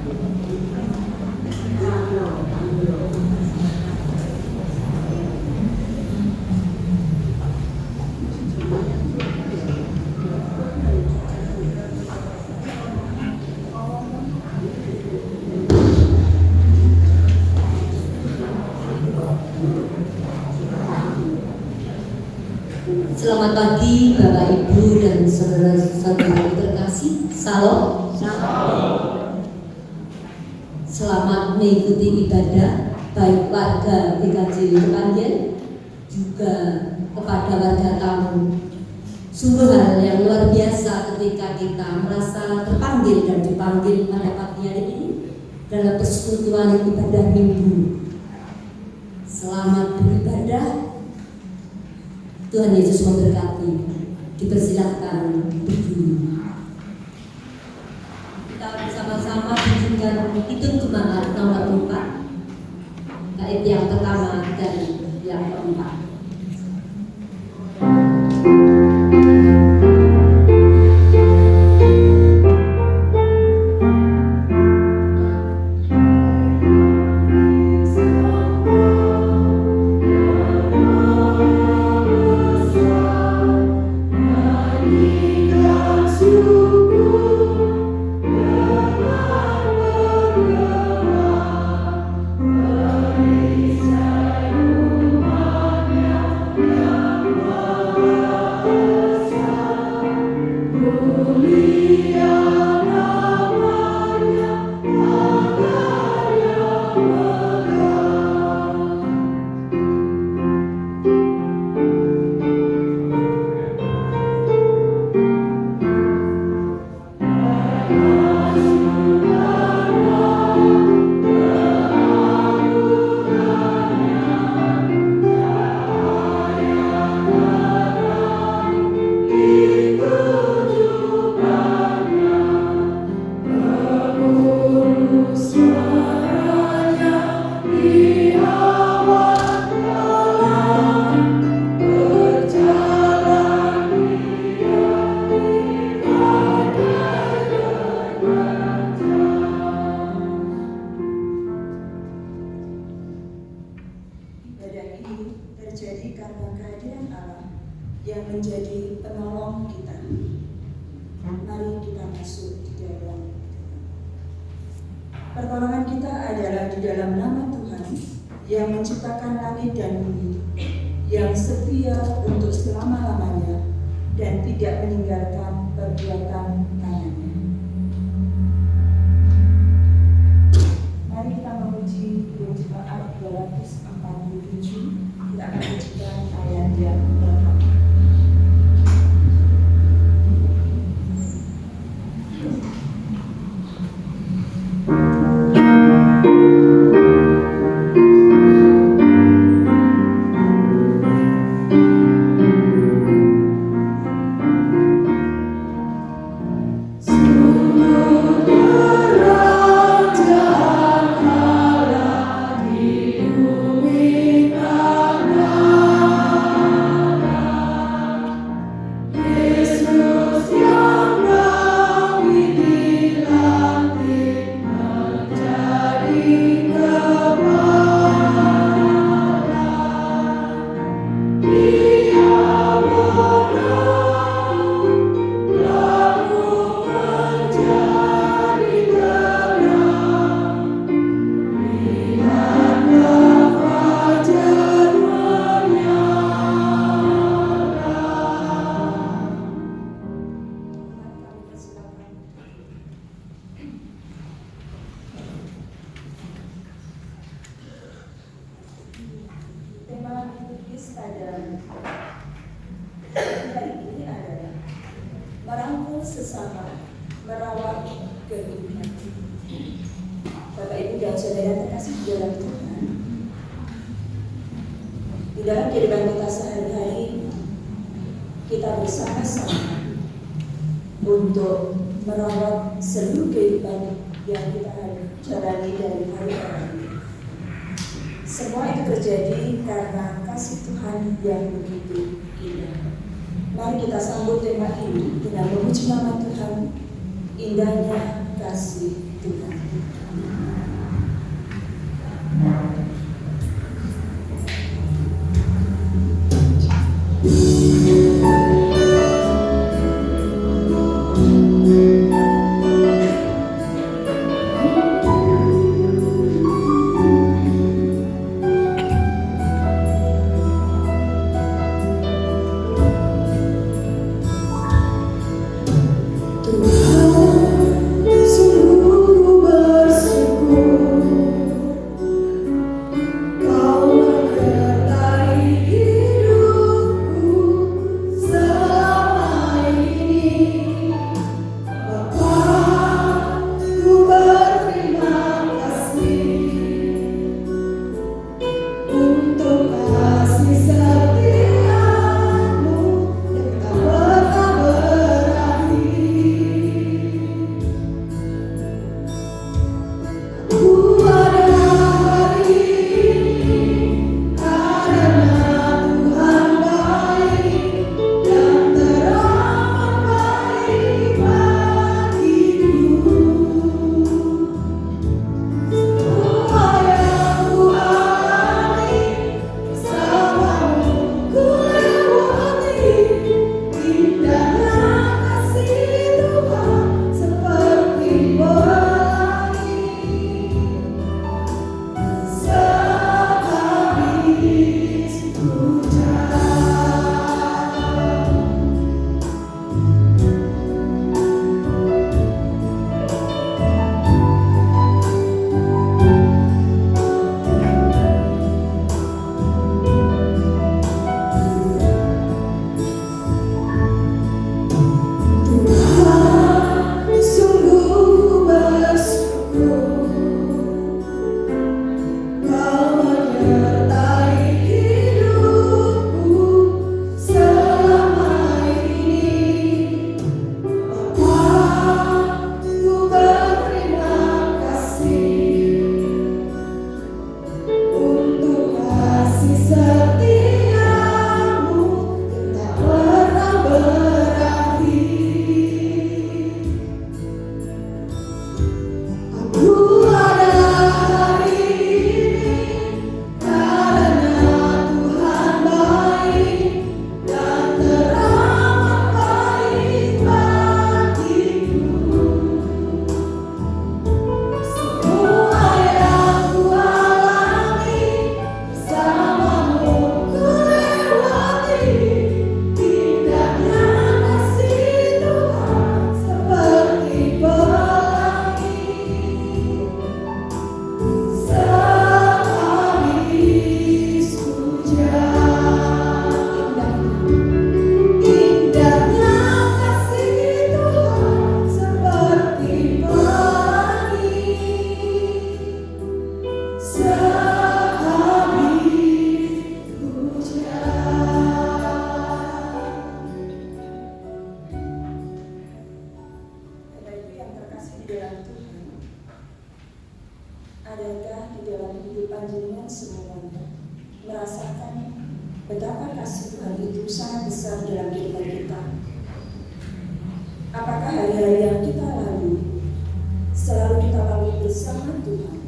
Selamat pagi Bapak Ibu dan saudara-saudara terkasih. Salam. Selamat mengikuti ibadah baik warga GKJ Kepanjen juga kepada warga tamu. Sungguh hal yang luar biasa ketika kita merasa terpanggil dan dipanggil pada pagi hari ini dalam persekutuan ibadah minggu. Selamat beribadah. Tuhan Yesus memberkati. Dipersilahkan berdiri. Kita bersama-sama menyanyikan Hitung Jemaat nomor 4, bait yang pertama dan yang keempat. Pertolongan kita adalah di dalam nama Tuhan yang menciptakan langit dan bumi, yang setia untuk selama-lamanya dan tidak meninggalkan perbuatan tangannya. Mari kita memuji Hitung Jemaat 247. Kita akan memujikan ayat yang pertama. Sesama merawat kehidupan. Bapak Ibu dan saudara terkasih di dalam Tuhan, di dalam kehidupan kita sehari-hari kita bersama-sama untuk merawat seluruh kehidupan yang kita jalani dari hari ke hari. Semua itu terjadi karena kasih Tuhan yang begitu indah. Mari kita sambut tema ini dengan memuji nama Tuhan, indahnya kasih Tuhan. hadirat Tuhan, adakah di dalam hidup panjenengan semuanya merasakan betapa kasih Tuhan itu sangat besar dalam kehidupan kita? Apakah hari-hari yang kita lalui selalu kita lalui bersama Tuhan?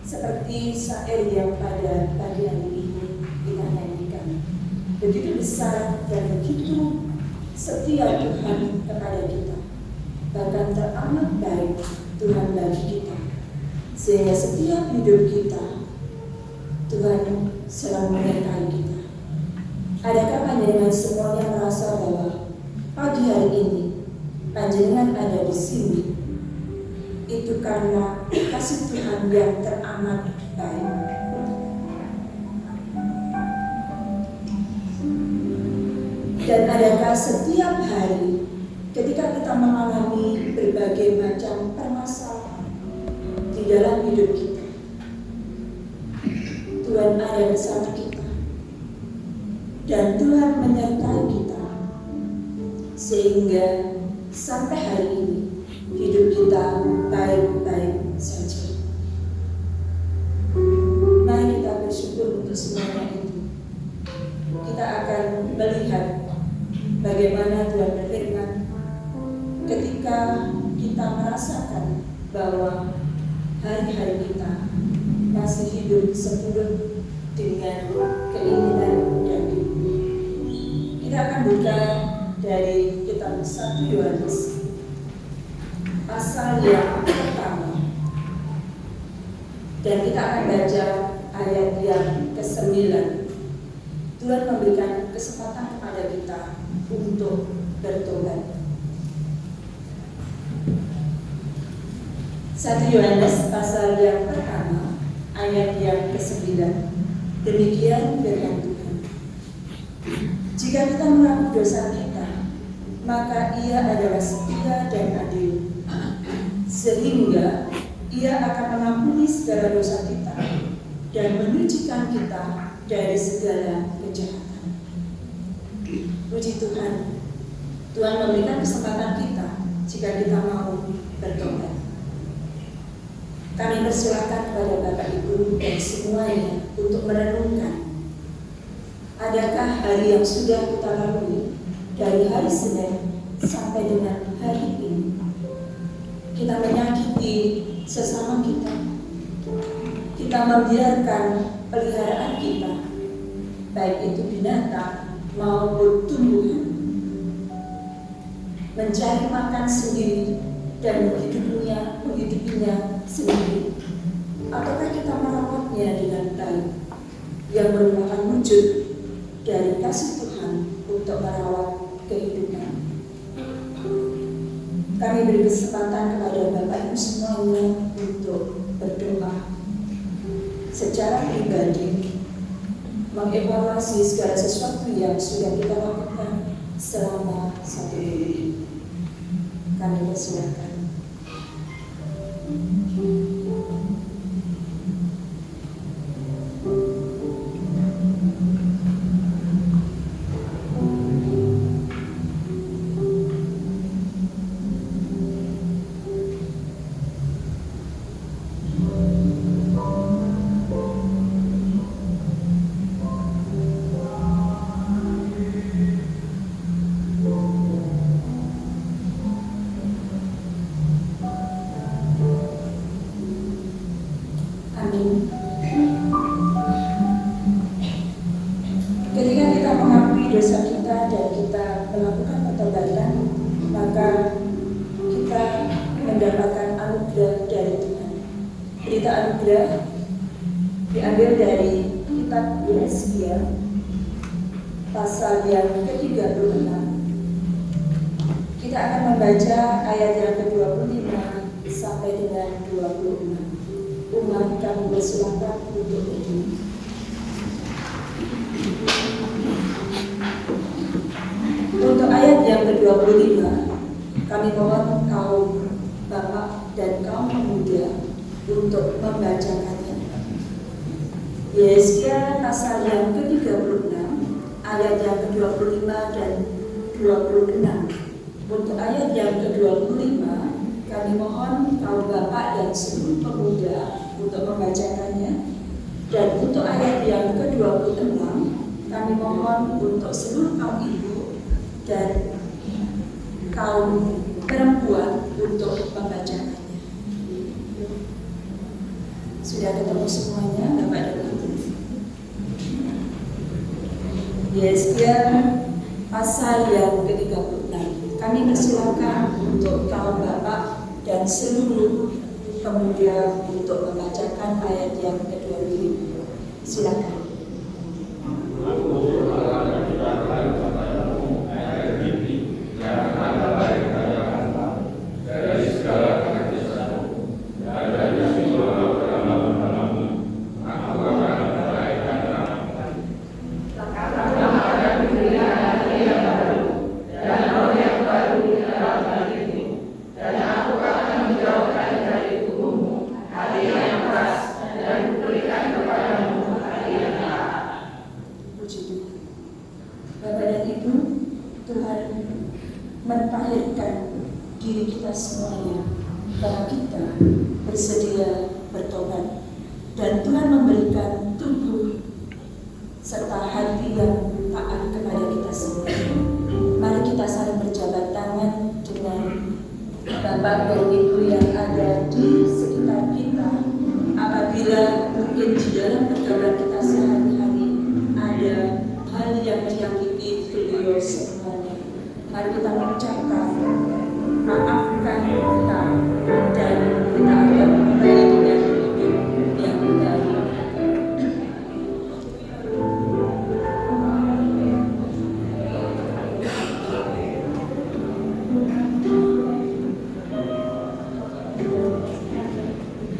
Seperti syair yang pada pagi hari ini kita nyanyikan, begitu besar dan begitu setia Tuhan kepada kita, bahkan teramat baik Tuhan bagi kita, sehingga setiap hidup kita Tuhan selalu menyertai kita. Adakah panjenengan semuanya merasa bahwa pagi hari ini panjenengan ada di sini itu karena kasih Tuhan yang teramat baik? Dan adakah setiap hari ketika kita mengalami berbagai macam permasalahan di dalam hidup kita, Tuhan ada bersama kita dan Tuhan menyertai kita, sehingga sampai hari ini hidup kita baik-baik saja. Mari kita bersyukur untuk semuanya itu. Kita akan melihat bagaimana Tuhan berfirman ketika kita merasakan bahwa hari-hari kita masih hidup sepenuh dengan keinginan dan hidup. Kita akan buka dari kitab 1 Yohanes pasal yang pertama, dan kita akan baca ayat yang ke-9. Tuhan memberikan kesempatan kepada kita untuk bertobat. 1 Yohanes pasal yang pertama ayat yang ke-9. Demikian firman Tuhan. Jika kita mengaku dosa kita, maka Ia adalah setia dan adil, sehingga Ia akan mengampuni segala dosa kita dan menyucikan kita dari segala kejahatan. Puji Tuhan, Tuhan memberikan kesempatan kita jika kita mau bertobat. Kami persilakan kepada Bapak Ibu dan semuanya untuk merenungkan, adakah hari yang sudah kita lalui dari hari Senin sampai dengan hari ini kita menyakiti sesama kita, kita membiarkan peliharaan kita, baik itu binatang maupun tumbuhan, mencari makan sendiri dan menghidupinya sendiri, ataukah kita merawatnya dengan baik, yang merupakan wujud dari kasih Tuhan untuk merawat kehidupan. Kami beri kesempatan kepada Bapak Ibu semuanya untuk berdoa secara pribadi, mengevaluasi segala sesuatu yang sudah kita lakukan selama 1 minggu ini. Kami persilakan. Ketika kita mengakui dosa kita dan kita melakukan pertobatan, maka kita mendapatkan anugerah dari Tuhan. Berita anugerah diambil dari kitab Yesaya pasal yang ke-36. Kita akan membaca ayat yang ke-25 sampai dengan 26. Umat kami bersilakan untuk berdiri. Untuk ayat yang ke-25, kami mohon kaum bapak dan kaum pemuda untuk membacakannya. Yesaya pasal yang ke-36, ayat yang ke-25 dan 26. Untuk ayat yang ke-25 Kami mohon kaum bapak dan seluruh pemuda untuk membacakannya. Dan untuk ayat yang ke-26, kami mohon untuk seluruh kaum ibu dan kaum perempuan untuk membacakannya. Sudah ketemu semuanya, Bapak dan Ibu? Yes, pasal yang ke-36. Kami persilakan untuk kaum bapak dan seluruh pemuda untuk membacakan ayat yang ke-25. Silakan. Bapak dan Ibu, Tuhan mentahirkan diri kita semuanya karena kita bersedia bertobat, dan Tuhan memberikan tubuh serta hati yang taat kepada kita semua. Mari kita saling berjabat tangan dengan Bapak dan Ibu yang ada di sekitar kita. Apabila mungkin di dalam pergaulan kita sehari-hari ada hal yang menyakiti beliau semuanya, mari kita mengucapkan maafkan kita, dan kita akan mulai dengan hidup yang baru.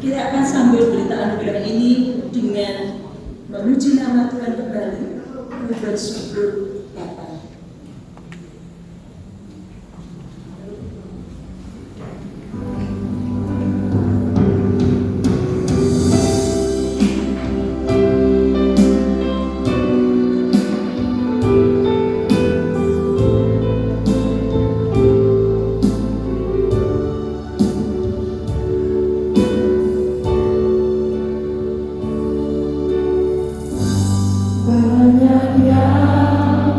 Kita akan sambil berita anugerah ini dengan memuji nama Tuhan kembali, bersyukur Bapa. Banyak yang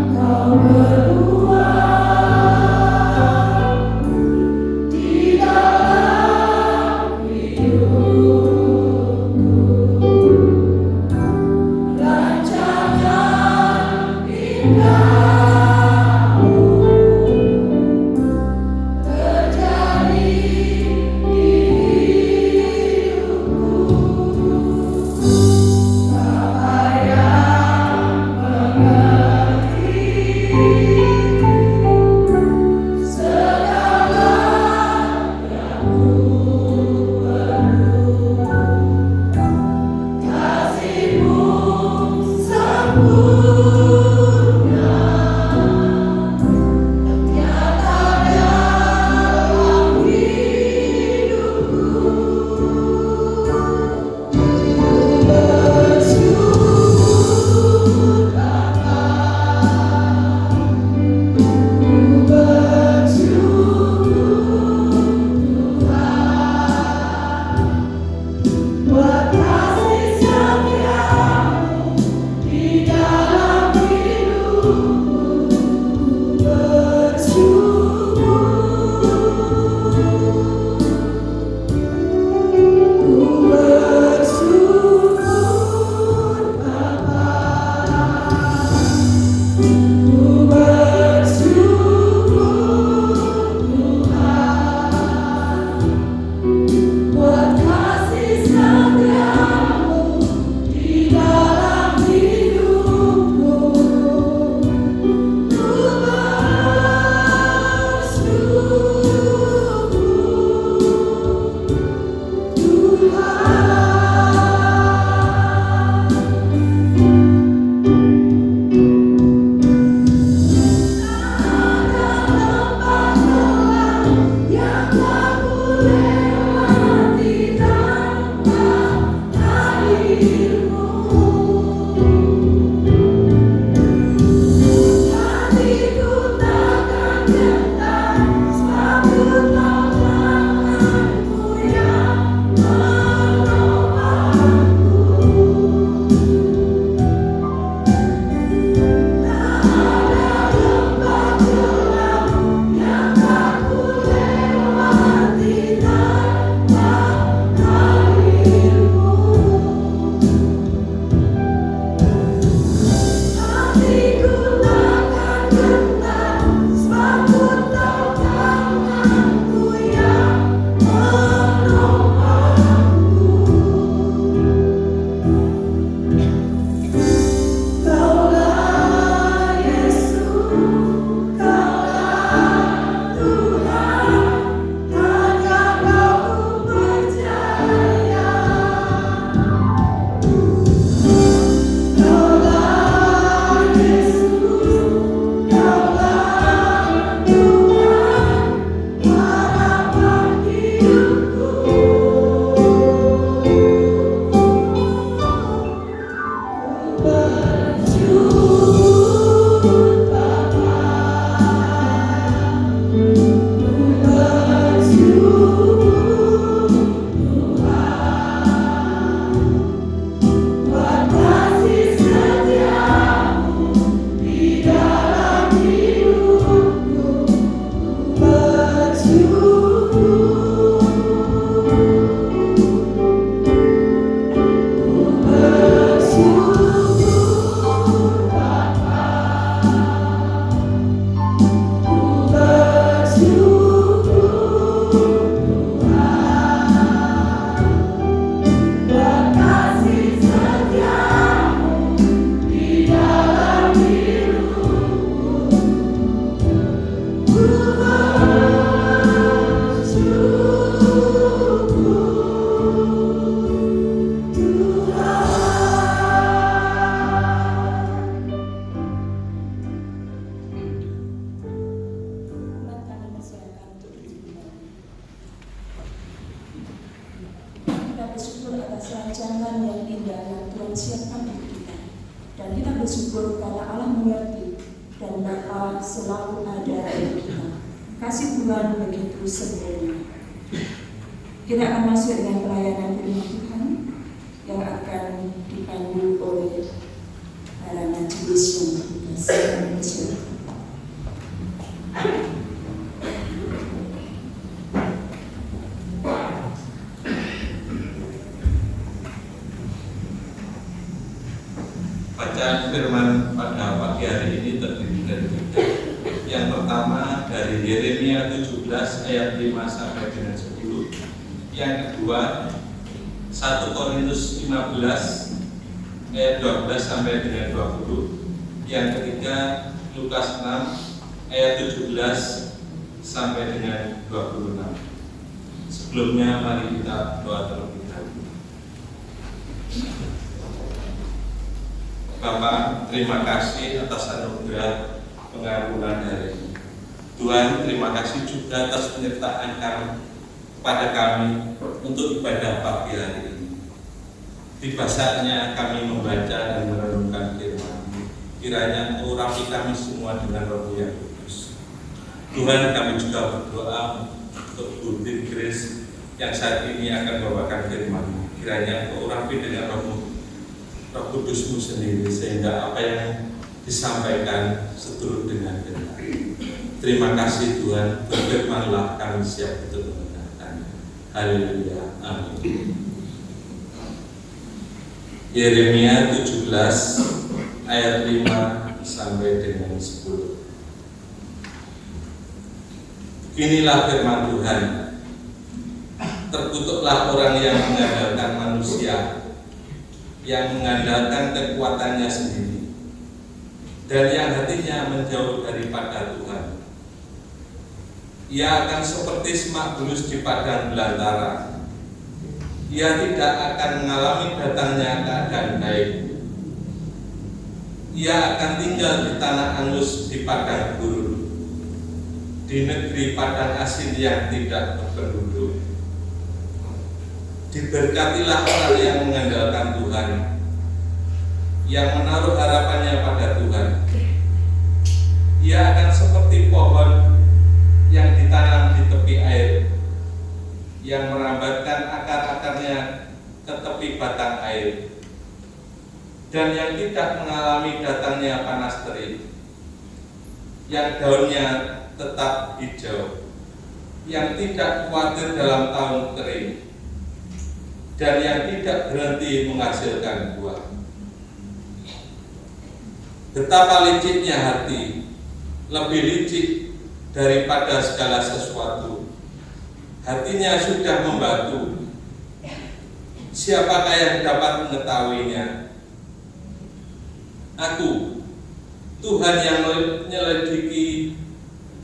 bersyukur atas rancangan yang indah yang Tuhan siapkan untuk kita. Dan kita bersyukur karena Allah mengerti dan Allah selalu ada untuk kita. Kasih Tuhan begitu sempurna. Kita akan masuk dengan pelayanan firman Tuhan yang akan dipandu oleh para majelis yang berkasih. Bacaan firman pada pagi hari ini terdiri dari tiga. Yang pertama dari Yeremia 17 ayat 5 sampai dengan 10. Yang kedua 1 Korintus 15 ayat 12 sampai dengan 20. Yang ketiga Lukas 6 ayat 17 sampai dengan 26. Sebelumnya mari kita doa terlebih dahulu. Bapak, terima kasih atas anugerah pengampunan hari ini. Tuhan, terima kasih juga atas penyertaan kepada kami untuk ibadah pagi hari ini. Tiba saatnya kami membaca dan merenungkan firman-Mu. Kiranya Engkau urapi kami semua dengan Roh yang kudus. Tuhan, kami juga berdoa untuk Butin Grace yang saat ini akan membawakan firman-Mu. Kiranya Engkau urapi dengan Roh Kudus-Mu sendiri, sehingga apa yang disampaikan seturut dengan benar. Terima kasih Tuhan, berfirmanlah, kami siap untuk mendengarkan. Haleluya, amin. Yeremia 17 ayat 5 sampai dengan 10. Inilah firman Tuhan. Terkutuklah orang yang mengandalkan manusia, yang mengandalkan kekuatannya sendiri, dan yang hatinya menjauh daripada Tuhan. Ia akan seperti semak bulus di padang belantara. Ia tidak akan mengalami datangnya keadaan baik. Ia akan tinggal di tanah angus di padang gurun, di negeri padang asin yang tidak berpenduduk. Diberkatilah orang yang mengandalkan Tuhan, yang menaruh harapannya pada Tuhan. Ia akan seperti pohon yang ditanam di tepi air, yang merambatkan akar-akarnya ke tepi batang air, dan yang tidak mengalami datangnya panas terik, yang daunnya tetap hijau, yang tidak khawatir dalam tahun kering, dan yang tidak berhenti menghasilkan buah. Betapa liciknya hati, lebih licik daripada segala sesuatu. Hatinya sudah membatu. Siapakah yang dapat mengetahuinya? Aku, Tuhan yang menyelidiki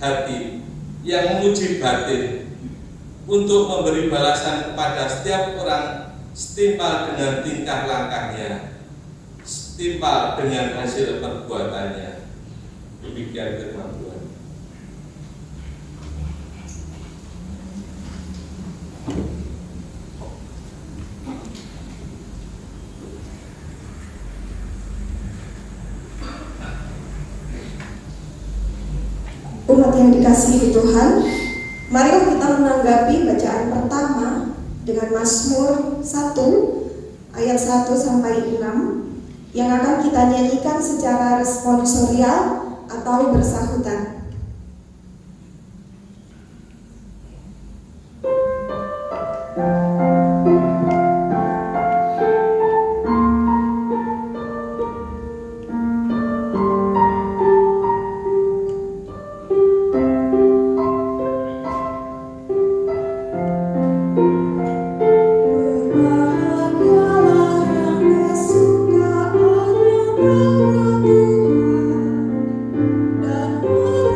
hati, yang menguji batin, untuk memberi balasan kepada setiap orang setimpal dengan tingkah langkahnya, setimpal dengan hasil perbuatannya. Demikian firman Tuhan. Umat yang dikasihi Tuhan, mari kita menanggapi bacaan pertama dengan Mazmur 1 ayat 1 sampai 6 yang akan kita nyanyikan secara responsorial atau bersahutan. Dan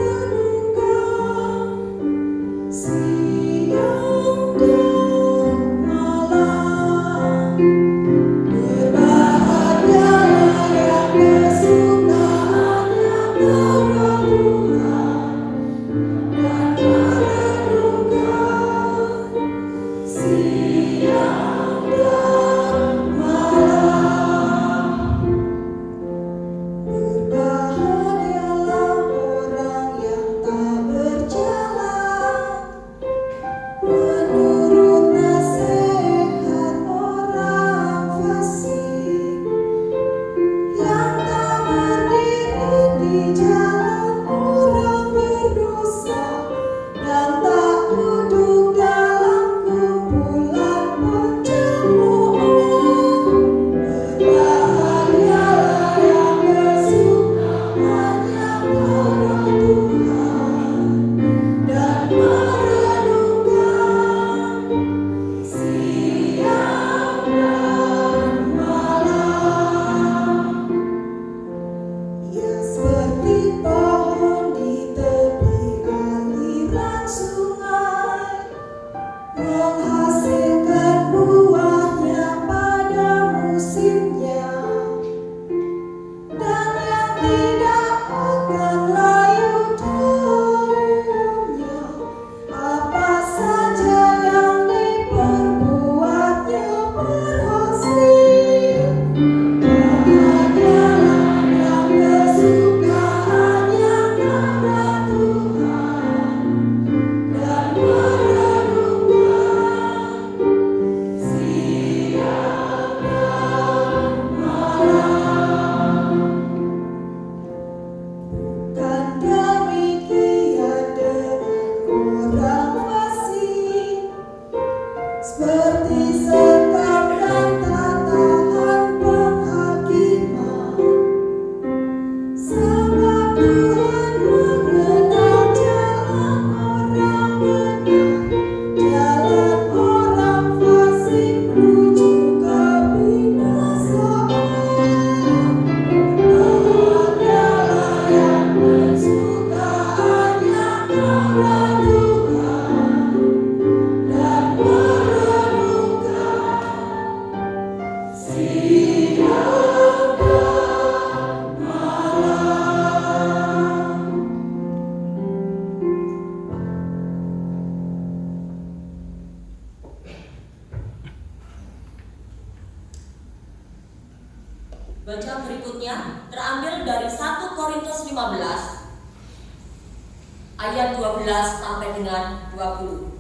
Bacaan berikutnya terambil dari 1 Korintus 15 ayat 12 sampai dengan 20.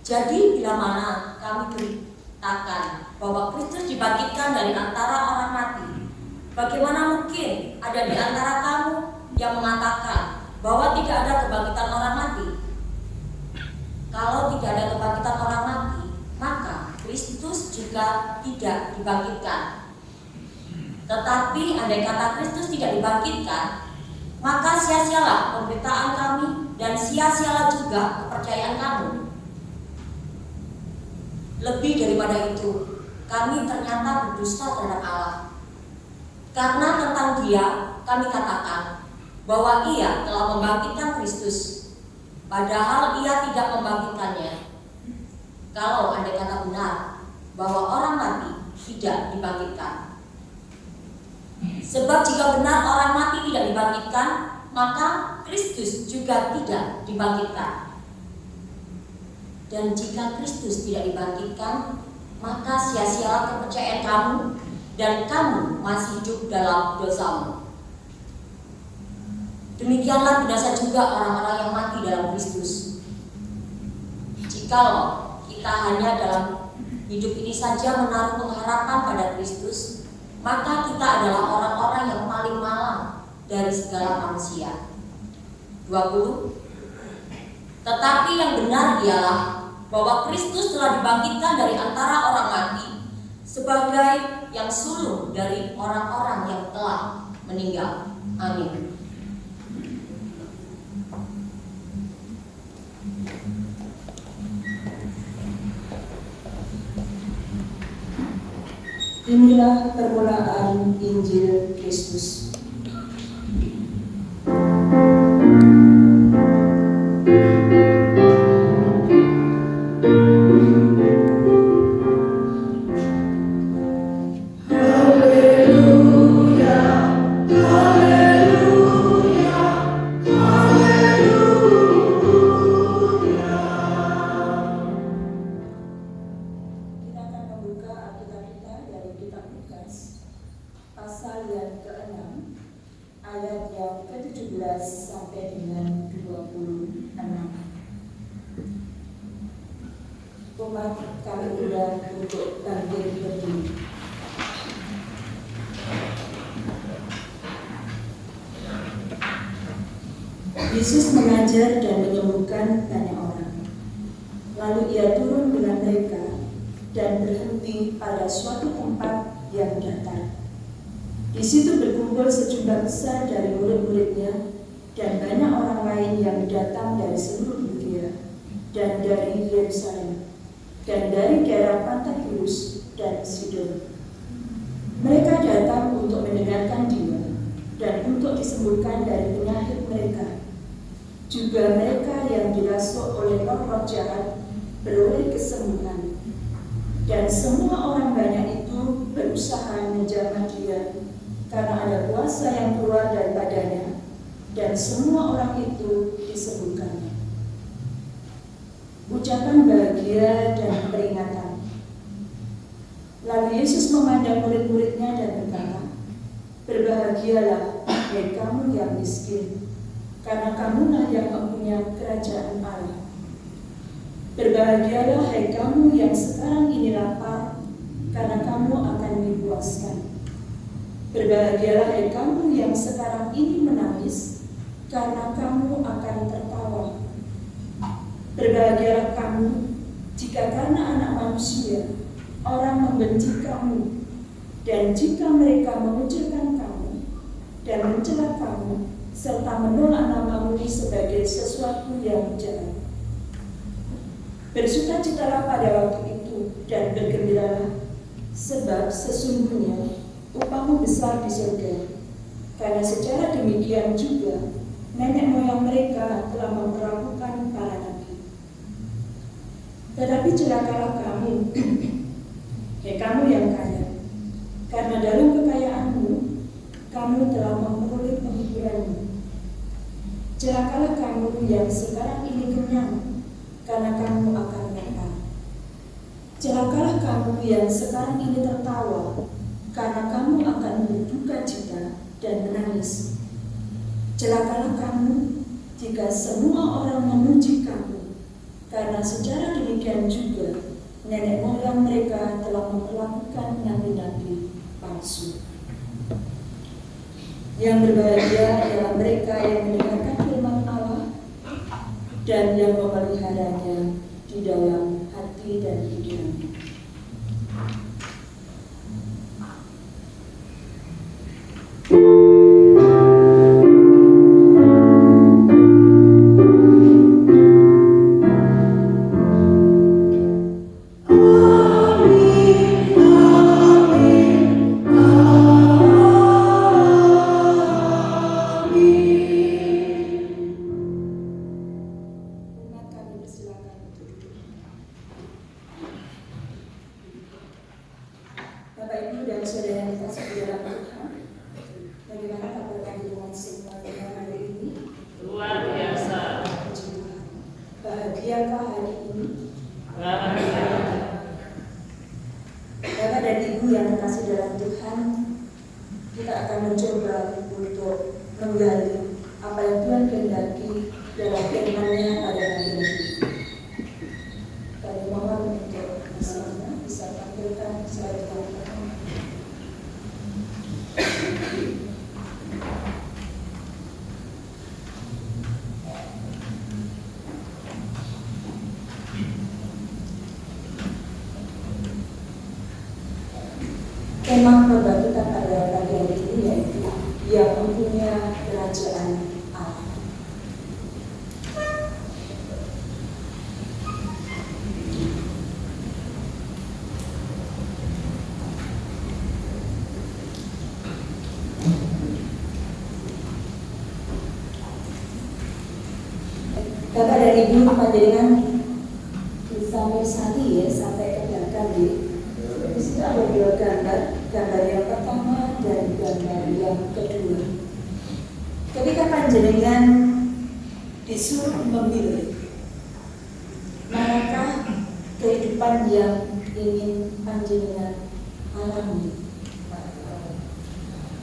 Jadi bila mana kami beritakan bahwa Kristus dibangkitkan dari antara orang mati, bagaimana mungkin ada di antara kamu yang mengatakan bahwa tidak ada kebangkitan orang mati? Kalau tidak ada kebangkitan orang mati, maka Kristus juga tidak dibangkitkan. Tetapi andai kata Kristus tidak dibangkitkan, maka sia-sialah pemberitaan kami dan sia-sialah juga kepercayaan kamu. Lebih daripada itu, kami ternyata berdusta terhadap Allah. Karena tentang Dia kami katakan bahwa Ia telah membangkitkan Kristus, padahal Ia tidak membangkitkannya. Kalau andai kata benar bahwa orang mati tidak dibangkitkan. Sebab jika benar orang mati tidak dibangkitkan, maka Kristus juga tidak dibangkitkan. Dan jika Kristus tidak dibangkitkan, maka sia-sialah kepercayaan kamu dan kamu masih hidup dalam dosamu. Demikianlah binasa juga orang-orang yang mati dalam Kristus. Jikalau kita hanya dalam hidup ini saja menaruh pengharapan pada Kristus, maka kita adalah orang-orang yang paling malang dari segala manusia. 20. Tetapi yang benar ialah bahwa Kristus telah dibangkitkan dari antara orang mati sebagai yang sulung dari orang-orang yang telah meninggal. Amin. Inilah permulaan Injil Kristus. Pasal yang ke-6 ayat yang ke-17 sampai dengan 26. Umat kami undang untuk bangkit berdiri. Yesus mengajar dan menyembuhkan banyak orang. Lalu ia turun dengan mereka dan berhenti pada suatu tempat yang datar. Di situ berkumpul sejumlah besar dari murid-muridnya dan banyak orang lain yang datang dari seluruh Yudea dan dari Yerusalem dan dari daerah pantai Tirus dan Sidon. Mereka datang untuk mendengarkan Dia dan untuk disembuhkan dari penyakit mereka. Juga mereka yang dirasuk oleh roh-roh jahat beroleh kesembuhan. Dan semua orang banyak itu berusaha menjamah Dia karena ada kuasa yang keluar daripadanya, dan semua orang itu disembuhkannya. Ucapan bahagia dan peringatan. Lalu Yesus memandang murid-muridnya dan berkata, "Berbahagialah, hai kamu yang miskin, karena kamulah yang mempunyai kerajaan Allah. Berbahagialah, hai kamu yang sekarang ini lapar, karena kamu akan dipuaskan. Berbahagialah hai kamu yang sekarang ini menangis, karena kamu akan tertawa. Berbahagialah kamu jika jika karena anak manusia orang membenci kamu, dan jika mereka mengucilkan kamu dan mencela kamu, serta menolak namamu sebagai sesuatu yang jahat. Bersukacitalah pada waktu itu dan bergembiralah, sebab sesungguhnya upahmu besar di surga. Karena secara demikian juga nenek moyang mereka telah memperlakukan para nabi. Tetapi celakalah kamu, hei kamu yang kaya, karena dalam kekayaanmu kamu telah memperoleh penghiburanmu. Celakalah kamu yang sekarang ini kenyang, karena kamu akan lapar. Celakalah kamu yang sekarang ini tertawa, karena kamu akan berduka cita dan menangis. Celakalah kamu jika semua orang memuji kamu, karena secara demikian juga nenek moyang mereka telah memperlakukan nabi-nabi palsu. Yang berbahagia ialah mereka yang mendengarkan firman Allah dan yang memeliharanya di dalam hati dan pikirannya. Bapak, Ibu, dan saudara yang dikasihi di dalam Tuhan, bagaimana kabar kandungan semuanya hari ini? Luar biasa. Bahagiakah hari ini? Bahagia. Bapak dan Ibu yang dikasihi dalam Tuhan, kita akan mencoba untuk menggali apa yang Tuhan kehendaki dalam firman-Nya pada hari ini. Kami mohon untuk misalnya bisa tampilkan slide pertama. Tema khotbah kita pada pagi hari ini yaitu yang mempunyai kerajaan Allah. Bapak dan Ibu panjenengan bisa menisati ya sampai ke belakang ya. Di situ ada dua gambar yang pertama dan gambar yang kedua. Ketika panjenengan disuruh memilih manakah kehidupan yang ingin panjenengan alami,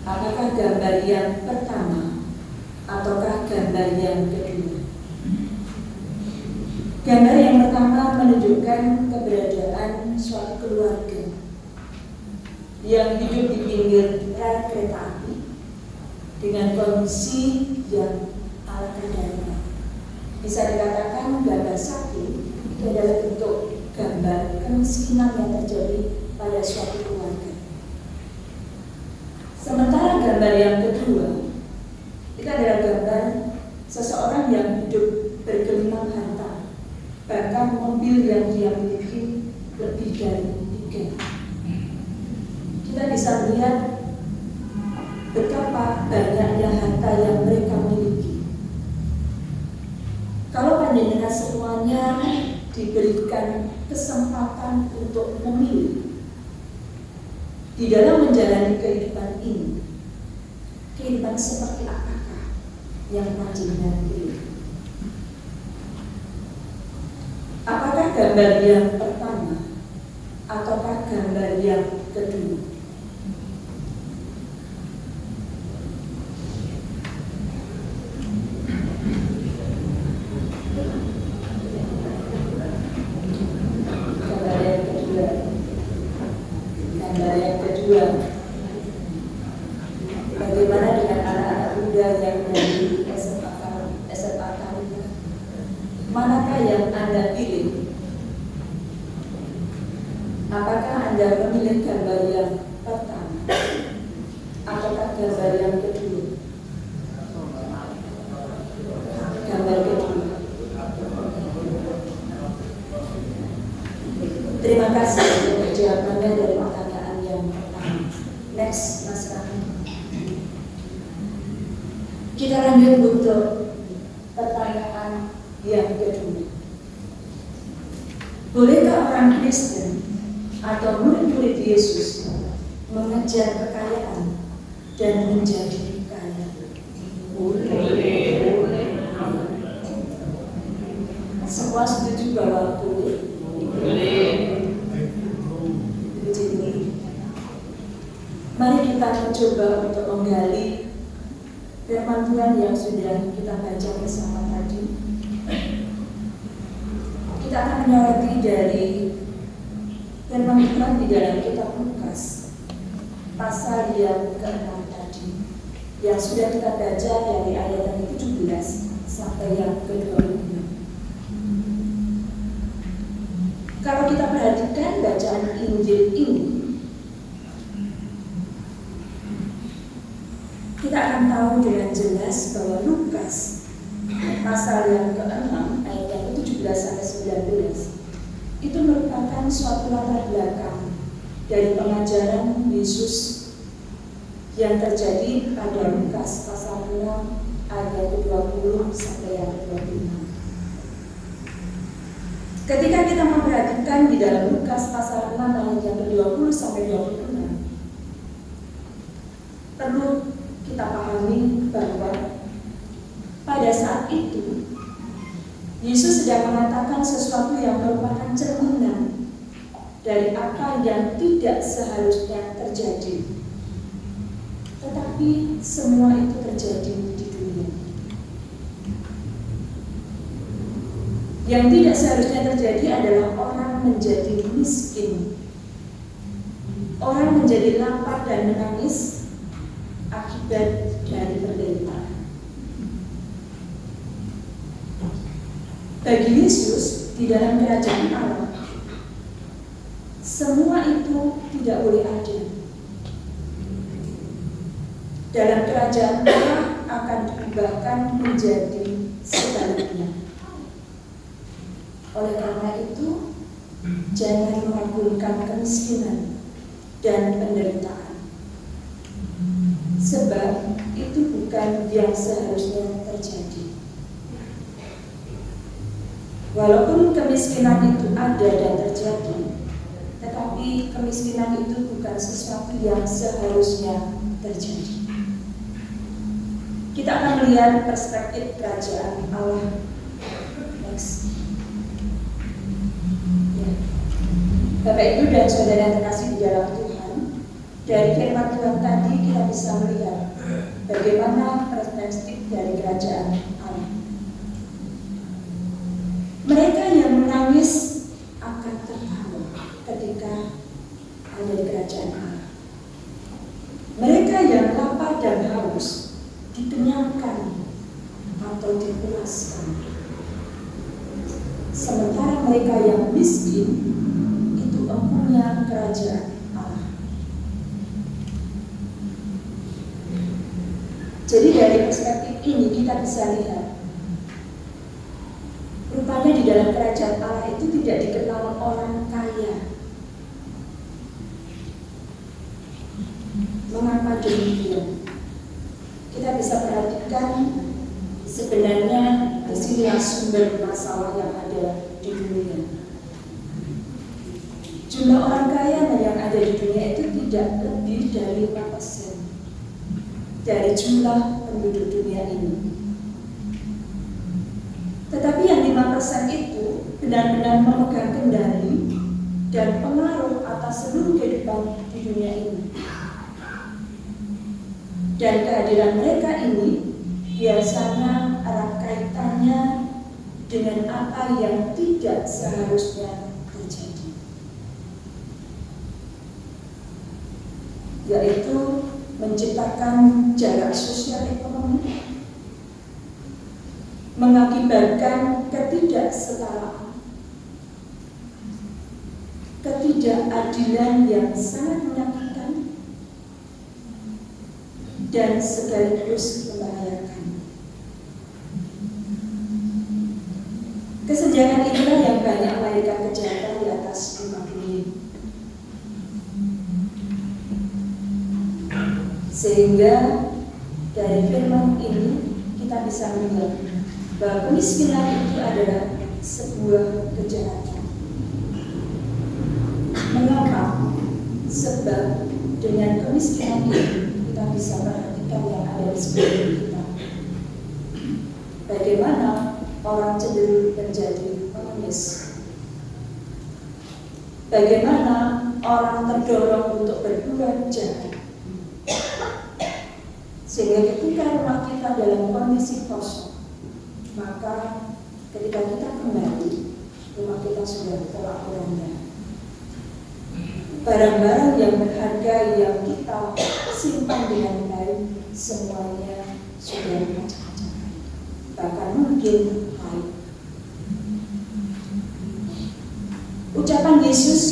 apakah gambar yang pertama ataukah gambar yang kedua? Gambar yang pertama menunjukkan keberadaan suatu keluarga yang hidup di pinggir rel kereta api dengan kondisi yang ala kadarnya. Bisa dikatakan gambar satu itu adalah bentuk gambar kemiskinan yang terjadi pada suatu keluarga. Sementara gambar yang kedua itu adalah gambar seseorang yang hidup bergelimang harta, bahkan mobil yang dia miliki lebih dari 3. Kita bisa melihat betapa banyaknya harta yang mereka miliki. Kalau panjenengan semuanya diberikan kesempatan untuk memilih di dalam menjalani kehidupan ini, kehidupan seperti apakah yang panjenengan pilih? Apakah gambar yang pertama ataukah gambar yang kedua? Gambar yang kedua. Bagaimana dengan anak-anak muda yang dari SMA Taruna? Manakah yang Anda pilih? Apakah Anda memilih gambar yang pertama ataukah gambar yang kedua? Gambar kedua. Terima kasih untuk jawabannya dari pertanyaan yang pertama. Next, Mas Rani. Kita lanjut untuk pertanyaan yang kedua. Bolehkah orang Kristen atau murid-murid Yesus mengejar kekayaan dan menjadi kaya? Boleh. Semua setuju bahwa boleh? Jadi, mari kita mencoba untuk menggali firman Tuhan yang sudah kita baca bersama tadi. Kita akan menyoroti dari firman Tuhan di dalam kitab Lukas pasal yang ke-6 tadi, yang sudah kita baca dari ayat yang ke-17 sampai yang ke-26. Kalau kita perhatikan bacaan Injil ini, kita akan tahu dengan jelas bahwa Lukas pasal yang ke-6 ayat yang ke-17 sampai 19 itu merupakan suatu latar belakang dari pengajaran Yesus yang terjadi pada Lukas pasal 6 ayat ke-20 sampai yang ke-25. Ketika kita memperhatikan di dalam Lukas pasal 6 ayat yang ke-20 sampai 26, perlu kita pahami bahwa pada saat itu Yesus sedang mengatakan sesuatu yang merupakan cerminan dari apa yang tidak seharusnya terjadi. Tetapi semua itu terjadi di dunia. Yang tidak seharusnya terjadi adalah orang menjadi miskin, orang menjadi lapar dan menangis akibat dari penderitaan. Bagi Yesus di dalam kerajaan Allah, semua itu tidak boleh ada. Dalam kerajaan Allah akan diubahkan menjadi sebaliknya. Oleh karena itu, jangan mengagungkan kemiskinan dan penderitaan, sebab itu bukan yang seharusnya terjadi. Walaupun kemiskinan itu ada dan terjadi, tetapi kemiskinan itu bukan sesuatu yang seharusnya terjadi. Kita akan melihat perspektif kerajaan Allah. Next. Ya. Bapak Ibu dan Saudara yang terkasih di dalam Tuhan, dari firman Tuhan tadi kita bisa melihat bagaimana perspektif dari kerajaan Allah. Mereka yang menangis akan tertawa ketika ada di kerajaan Allah. Mereka yang lapar dan haus dikenyangkan atau dipuaskan. Sementara mereka yang miskin itu empunya kerajaan Allah. Jadi dari perspektif ini kita bisa lihat, rupanya di dalam kerajaan Allah itu tidak dikenal orang kaya. Mengapa demikian? Kita bisa perhatikan sebenarnya di sini sumber masalah yang ada di dunia. Jumlah orang kaya yang ada di dunia itu tidak lebih dari 5% dari jumlah penduduk dunia ini. Tetapi yang 5% itu benar-benar memegang kendali dan pengaruh atas seluruh kehidupan di dunia ini. Dan kehadiran mereka ini biasanya erat kaitannya dengan apa yang tidak seharusnya terjadi, yaitu menciptakan jarak sosial ekonomi, mengakibatkan ketidaksetaraan, ketidakadilan yang sangat menyakitkan dan sekaligus membahayakan. Kesenjangan inilah yang banyak melahirkan kejahatan di atas muka bumi. Sehingga dari firman ini kita bisa melihat bahwa kemiskinan itu adalah sebuah kejahatan. Mengapa? Sebab dengan kemiskinan ini kita bisa perhatikan yang ada di sekeliling kita. Bagaimana orang cenderung menjadi pengemis. Bagaimana orang terdorong untuk berbuat jahat. Sehingga ketika rumah kita dalam kondisi kosong, maka ketika kita kembali, rumah kita sudah terlalu. Barang-barang yang berharga yang kita simpan dengan baik, semuanya sudah macam-macam. Bahkan mungkin baik. Ucapan Yesus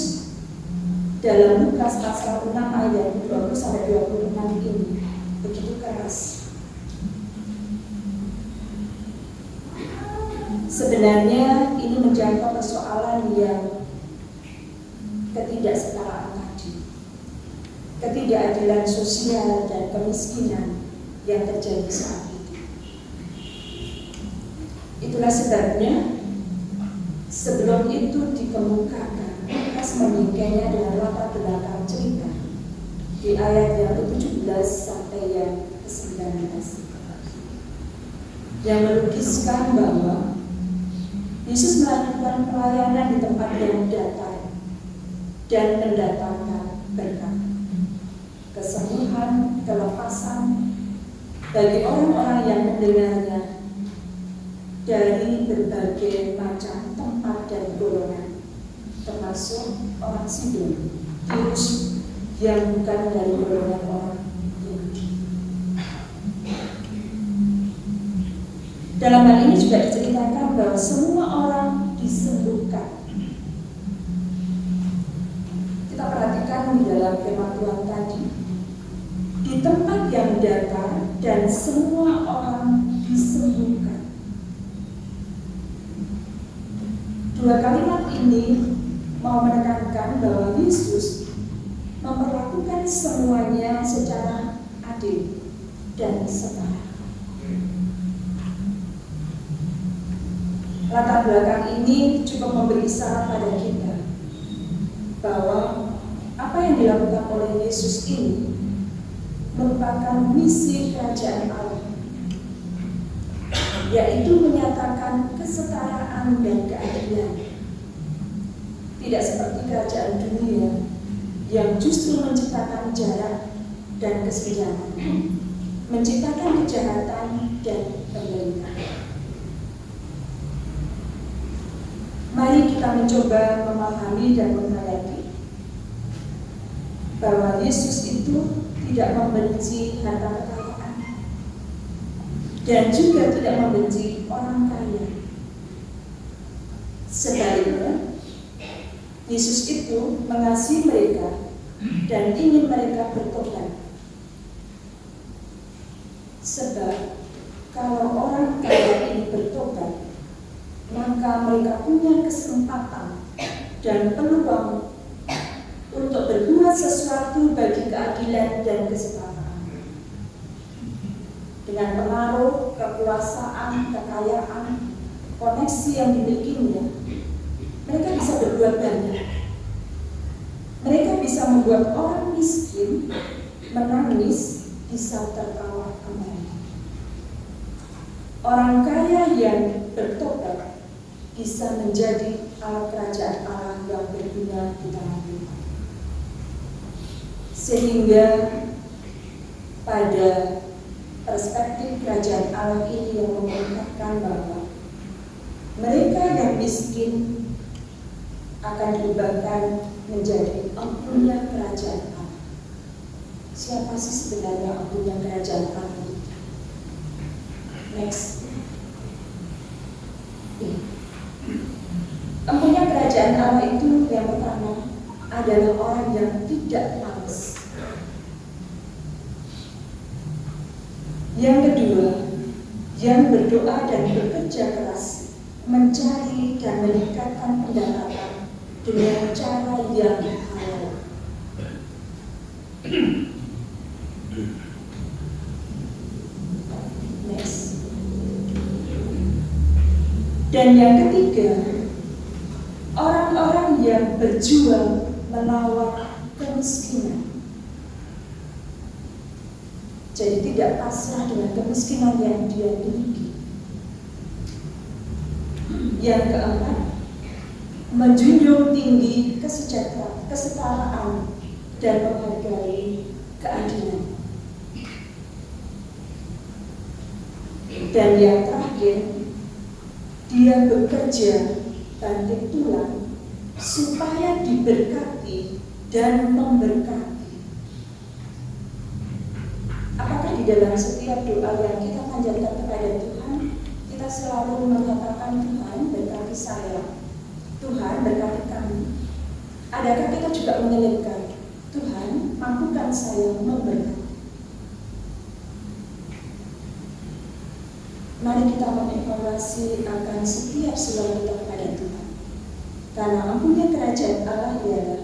dalam Lukas pasal 6 ayat 20-26 ini begitu keras. Sebenarnya ini menjangkau persoalan yang ketidaksetaraan tadi, ketidakadilan sosial dan kemiskinan yang terjadi saat ini. Itulah sebabnya sebelum itu dikemukakan, Lukas membingkainya dengan latar belakang cerita di ayat yang ke-17 sampai yang ke-19 yang melukiskan bahwa Yesus melakukan pelayanan di tempat yang datar dan mendatangkan berkat, kesembuhan, kelepasan bagi orang-orang yang mendengarnya dari berbagai macam tempat dan golongan, termasuk orang Sidon, Tirus, yang bukan dari golongan orang Yahudi. Dalam hal ini juga diceritakan bahwa semua orang disembuhkan. Kita perhatikan di dalam firman Tuhan tadi, di tempat yang datar dan semua orang disembuhkan. Dua kalimat ini mau menekankan bahwa Yesus memperlakukan semuanya secara adil dan setara. Latar belakang ini cukup memberi isyarat pada kita bahwa apa yang dilakukan oleh Yesus ini merupakan misi kerajaan Allah, yaitu menyatakan kesetaraan dan keadilan. Tidak seperti kerajaan dunia yang justru menciptakan jarak dan kesenjangan, menciptakan kejahatan dan penderitaan. Mari kita mencoba memahami dan menghayati bahwa Yesus itu tidak membenci harta kekayaan dan juga tidak membenci orang kaya. Sebaliknya, Yesus itu mengasihi mereka dan ingin mereka bertobat. Sebab kalau orang kaya ini bertobat, maka mereka punya kesempatan dan peluang untuk berbuat sesuatu bagi keadilan dan kesetaraan. Dengan pengaruh, kekuasaan, kekayaan, koneksi yang dimilikinya, mereka bisa berbuat banyak. Mereka bisa membuat orang miskin menangis bisa tertawa kembali. Orang kaya yang bertobat bisa menjadi alat kerajaan Allah yang berguna di tangan kita. Sehingga pada perspektif kerajaan Allah ini yang mengungkapkan bahwa mereka yang miskin akan diubahkan menjadi empunya kerajaan Allah. Siapa sih sebenarnya empunya kerajaan Allah? Next. Empunya kerajaan Allah itu yang pertama adalah orang yang tidak pantas. Yang kedua, yang berdoa dan bekerja keras mencari dan meningkatkan pendapatan dengan cara yang halal. Next. Dan yang ketiga, orang-orang yang berjuang melawan kemiskinan. Jadi tidak pasrah dengan kemiskinan yang dia miliki. Yang keempat, menjunjung tinggi kesetaraan dan menghargai keadilan. Dan yang terakhir, dia bekerja banting tulang supaya diberkati dan memberkati. Apakah di dalam setiap doa yang kita panjatkan kepada Tuhan, kita selalu mengatakan Tuhan berkati saya, Tuhan berkati kami? Adakah kita juga menyelipkan Tuhan mampukan saya memberkati? Mari kita mengevaluasi akan setiap selawat kita kepada Tuhan. Karena ampunya kerajaan Allah ialah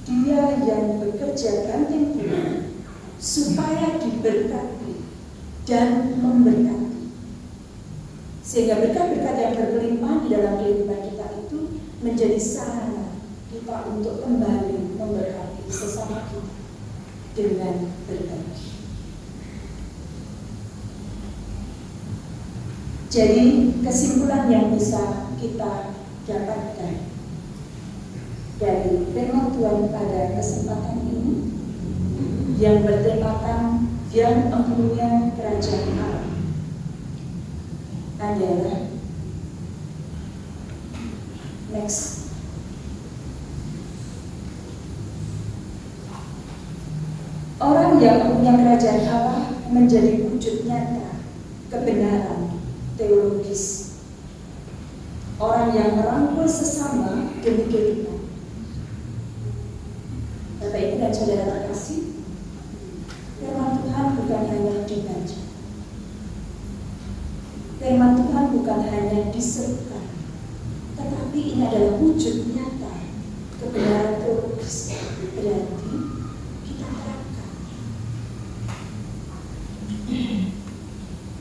Dia yang bekerja banting tulang supaya diberkati dan memberkati. Sehingga berkat-berkat yang berlimpah di dalam kehidupan kita itu menjadi sarana kita untuk kembali memberkati sesama kita dengan berbagi. Jadi kesimpulan yang bisa kita dapatkan dari firman Tuhan pada kesempatan ini yang bertemakan yang empunya kerajaan Allah adalah next. Orang yang empunya kerajaan Allah menjadi wujud nyata kebenaran teologis. Orang yang merangkul sesama demi kehidupan. Bapak Ibu dan Saudara terkasih, firman Tuhan bukan hanya dibaca. Firman Tuhan bukan hanya diserukan, tetapi ini adalah wujud nyata kebenaran teologis. Berarti kita terapkan.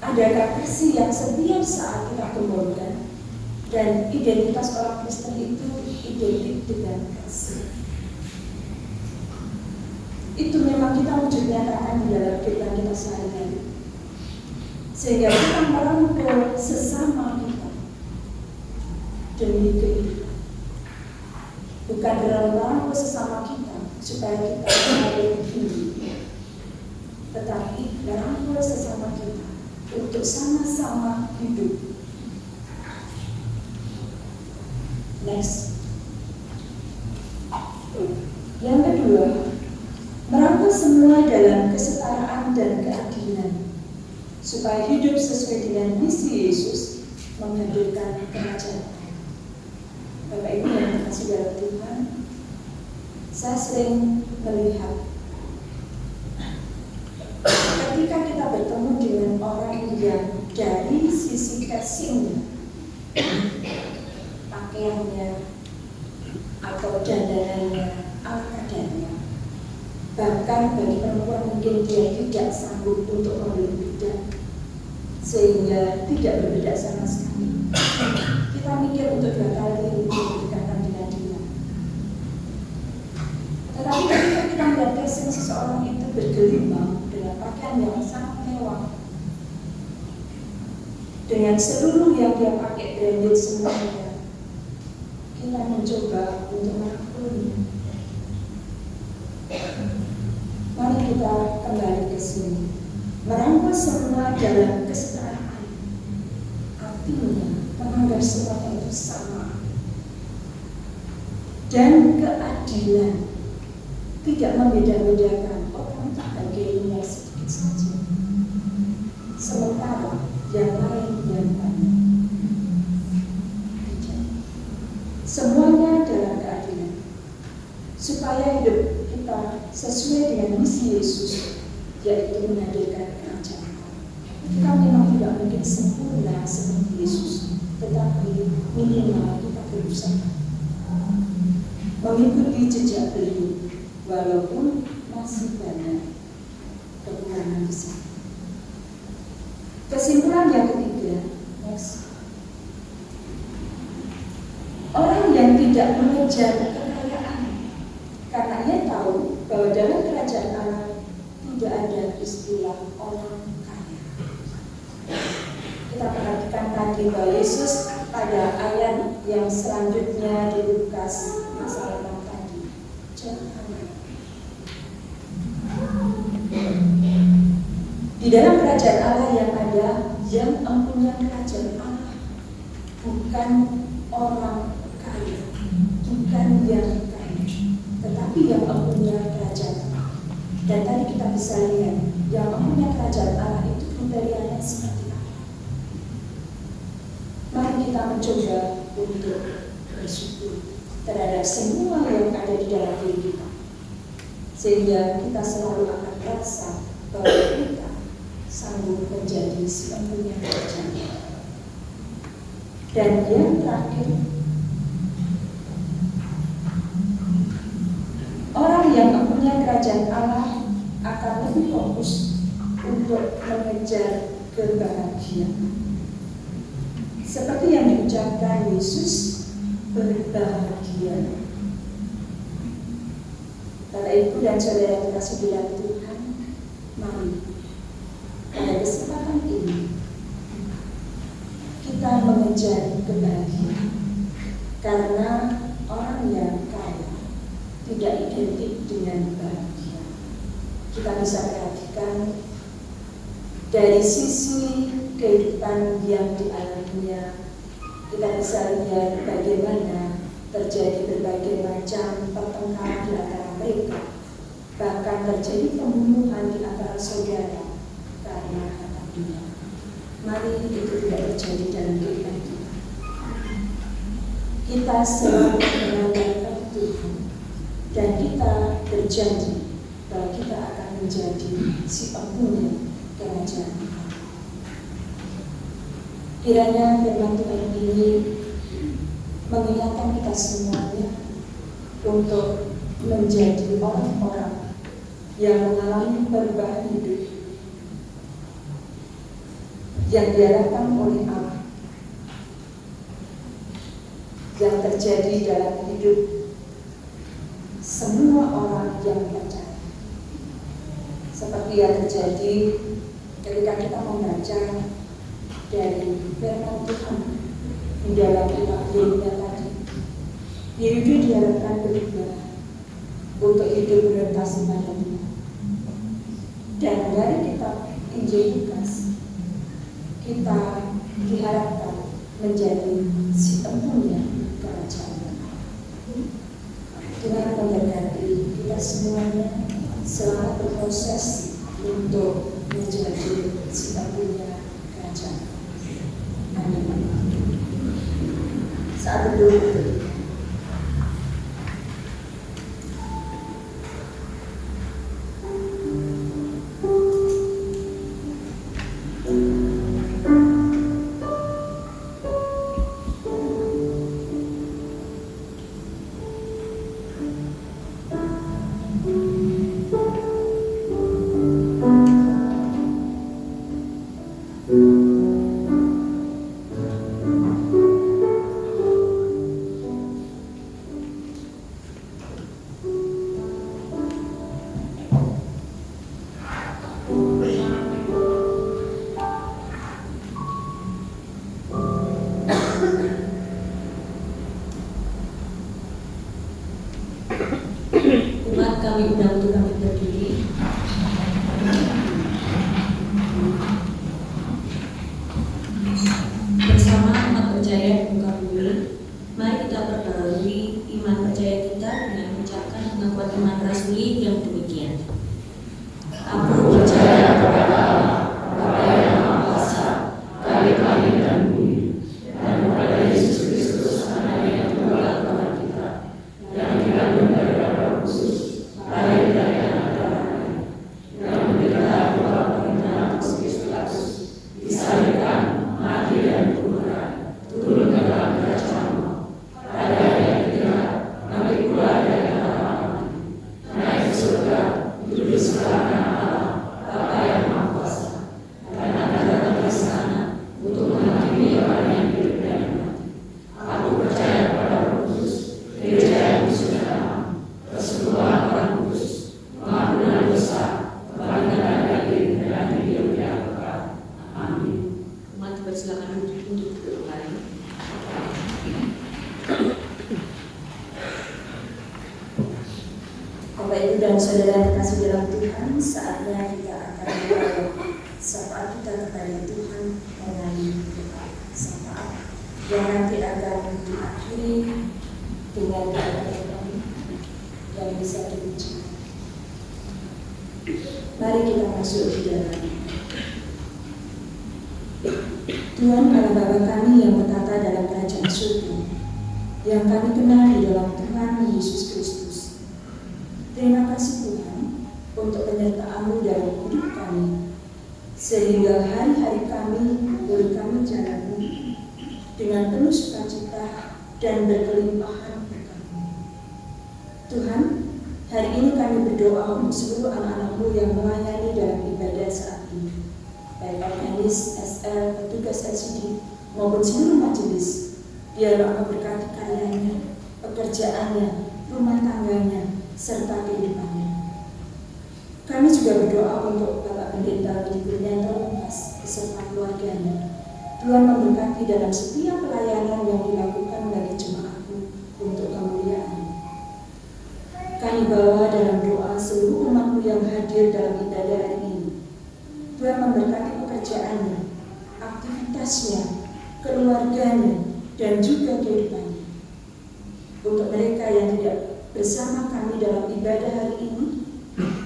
Adakah kasih yang setiap saat kita kembangkan? Dan identitas orang Kristen itu identik dengan kasih. Itu memang kita wujud nyatakan di dalam kehidupan kita sehari-hari. Sehingga kita merangkul sesama kita demi kehidupan. Bukan dalam merangkul sesama kita supaya kita semakin tinggi, tetapi merangkul sesama kita untuk sama-sama hidup. Next. Yang kedua, merangkul semua dalam kesetaraan dan keadilan supaya hidup sesuai dengan misi Yesus menghadirkan kerajaan. Bapak Ibu yang terkasih dalam Tuhan, saya sering melihat ketika kita bertemu dengan orang yang dari sisi casingnya, pakaiannya atau dandanannya, ala kadarnya, bahkan bagi perempuan mungkin dia tidak sanggup untuk membeli bedak sehingga tidak berbeda sama sekali. Kita mikir untuk 2 kali berdekatan dengan dia. Tetapi ketika kita melihat casing seseorang itu bergelimang dengan pakaian yang sangat mewah, dengan seluruh yang dia pakai branded semuanya, kita mencoba untuk merangkulnya. Mari kita kembali ke sini. Merangkul semua dalam kesetaraan. Artinya menganggap semuanya itu sama. Dan keadilan. Tidak membeda-bedakan orang tak bagiannya sedikit saja. Sementara yang lain yang banyak. Semuanya dalam keadilan. supaya hidup kita sesuai dengan misi Yesus, yaitu menghadirkan kerajaan. Kita memang tidak mungkin sempurna seperti Yesus, tetapi minimal kita berusaha mengikuti jejak beliau, walaupun masih banyak kekurangan di sana. Kesimpulan yang ketiga, next. Orang yang tidak mengejar kekayaan karena ia tahu bahwa dalam kerajaan Allah tidak ada istilah orang kaya. Kita perhatikan tadi bahwa Yesus pada ayat yang selanjutnya di Lukas pasal 6 tadi, di dalam kerajaan Allah yang ada, yang mempunyai kerajaan Allah bukan orang kaya, bukan yang kaya, tetapi yang mempunyai kerajaan Allah. Dan tadi kita bisa lihat yang mempunyai kerajaan Allah itu kriterianya seperti apa. Mari kita mencoba untuk bersyukur terhadap semua yang ada di dalam diri kita, sehingga kita selalu akan merasa bahwa kita sanggup menjadi si empunya kerajaan. Dan yang terakhir, orang yang mempunyai kerajaan Allah akan lebih fokus untuk mengejar kebahagiaan. Seperti yang diucapkan Yesus, berbahagia. Bapak Ibu dan Saudara yang dikasihi dalam Tuhan, mari pada kesempatan ini kita mengejar kebahagiaan, karena orang yang kaya tidak identik dengan bahagia. Kita bisa perhatikan dari sisi kehidupan yang dialaminya, kita bisa lihat bagaimana terjadi berbagai macam pertengkaran di antara mereka, bahkan terjadi pembunuhan di antara saudara karena harta dunia. Mari itu tidak terjadi dalam kehidupan kita. Kita selalu mengandalkan Tuhan, dan kita berjanji bahwa kita akan menjadi si penghuni kerajaan Allah. Kiranya firman Tuhan ini mengingatkan kita semuanya untuk menjadi orang-orang yang mengalami perubahan hidup yang diharapkan oleh Allah, yang terjadi dalam hidup semua orang yang percaya, seperti yang terjadi ketika kita membaca dari firman Tuhan di dalam kitab Yeremia tadi. Yehuda diharapkan berubah untuk hidup berorientasi pada Tuhan. Dan dari kitab Injil Lukas, kita diharapkan menjadi si empunya kerajaan Allah. Tuhan memberkati kita semuanya, selamat berproses untuk menjadi si empunya kerajaan. Amin. Saat berdoa, umat kami undang untuk kami berdiri. Bersama umat percaya di muka bumi, mari kita perbarui iman percaya kita dengan mengucapkan pengakuan iman rasuli yang demikian. Aku percaya kepada Allah, Bapa yang Maha Kuasa, Bapa langit dan bumi, dan kepada Yesus Kristus, Anak yang tunggal Tuhan kita, yang dikandung dari Bapa Bapak Ibu dan Saudara yang terkasih dalam Tuhan, saatnya kita akan membawa syafaat kita kepada Tuhan melalui doa syafaat yang nanti akan diakhiri dengan doa yang bisa diucapkan. Mari kita masuk di dalam. Tuhan Allah Bapa kami yang bertata dalam kerajaan surga, yang kami kenal di dalam Tuhan Yesus Kristus. Terima kasih Tuhan untuk penyertaan-Mu dalam hidup kami, sehingga hari-hari kami boleh kami jalani dengan penuh sukacita dan berkelimpahan berkat-Mu. Tuhan, hari ini kami berdoa untuk seluruh anak-anak-Mu yang melayani dalam ibadah saat ini, baik organis, SL, petugas LCD, maupun seluruh majelis. Biarlah Engkau berkati karyanya, pekerjaannya, rumah tangganya, serta kehidupannya. Kami juga berdoa untuk Bapak Pendeta Widi Kurnianto Lumpas beserta keluarganya. Tuhan memberkati dalam setiap pelayanan yang dilakukan bagi jemaat-Mu untuk kemuliaan. Kami bawa dalam doa seluruh umat-Mu yang hadir dalam ibadah hari ini. Tuhan memberkati pekerjaannya, aktivitasnya, keluarganya, dan juga kehidupannya. Untuk mereka yang tidak bersama kami dalam ibadah hari ini,